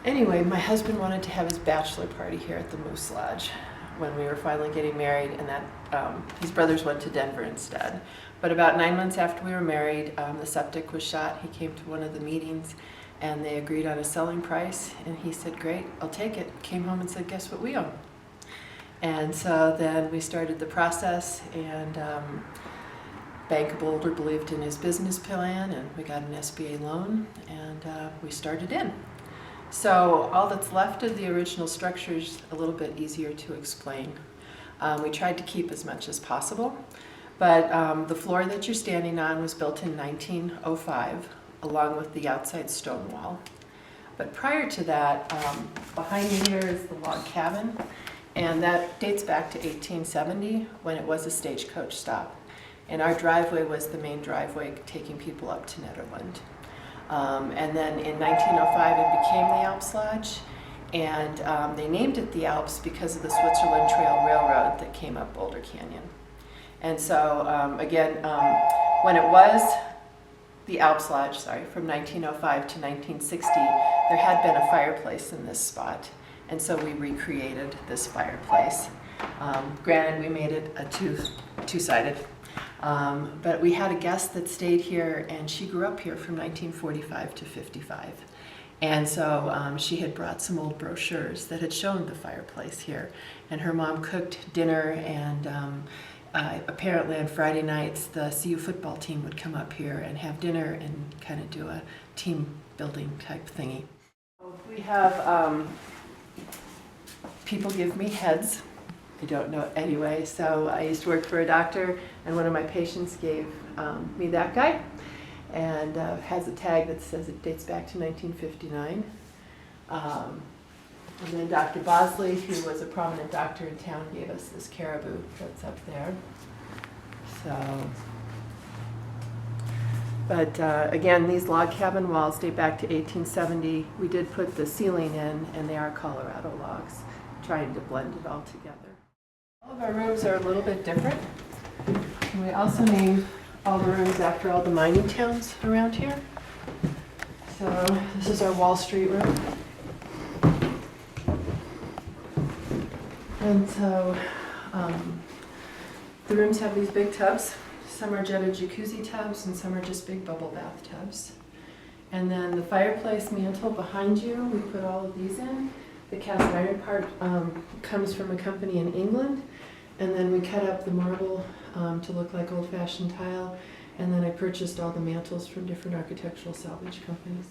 Anyway, my husband wanted to have his bachelor party here at the Moose Lodge when we were finally getting married, and that his brothers went to Denver instead. But about 9 months after we were married, the septic was shot. He came to one of the meetings and they agreed on a selling price, and he said, "Great, I'll take it." Came home and said, "Guess what we own?" And so then we started the process, and Bank of Boulder believed in his business plan, and we got an SBA loan, and we started in. So all that's left of the original structure is a little bit easier to explain. We tried to keep as much as possible, but the floor that you're standing on was built in 1905, along with the outside stone wall. But prior to that, behind me here is the log cabin, and that dates back to 1870 when it was a stagecoach stop. And our driveway was the main driveway taking people up to Netherland. And then in 1905 it became the Alps Lodge, and they named it the Alps because of the Switzerland Trail Railroad that came up Boulder Canyon. And so again, when it was the Alps Lodge, from 1905 to 1960, there had been a fireplace in this spot, and so we recreated this fireplace. Granted, we made it a two-sided. But we had a guest that stayed here, and she grew up here from 1945 to 55. And so she had brought some old brochures that had shown the fireplace here. And her mom cooked dinner, and apparently on Friday nights the CU football team would come up here and have dinner and kind of do a team building type thingy. We have people give me heads. I don't know anyway, so I used to work for a doctor, and one of my patients gave me that guy, and has a tag that says it dates back to 1959. And then Dr. Bosley, who was a prominent doctor in town, gave us this caribou that's up there. So, but again, these log cabin walls date back to 1870. We did put the ceiling in, and they are Colorado logs, trying to blend it all together. All of our rooms are a little bit different. And we also named all the rooms after all the mining towns around here. So this is our Wall Street room. And so the rooms have these big tubs. Some are jetted jacuzzi tubs, and some are just big bubble bath tubs. And then the fireplace mantle behind you, we put all of these in. The cast iron part comes from a company in England, and then we cut up the marble to look like old-fashioned tile, and then I purchased all the mantles from different architectural salvage companies.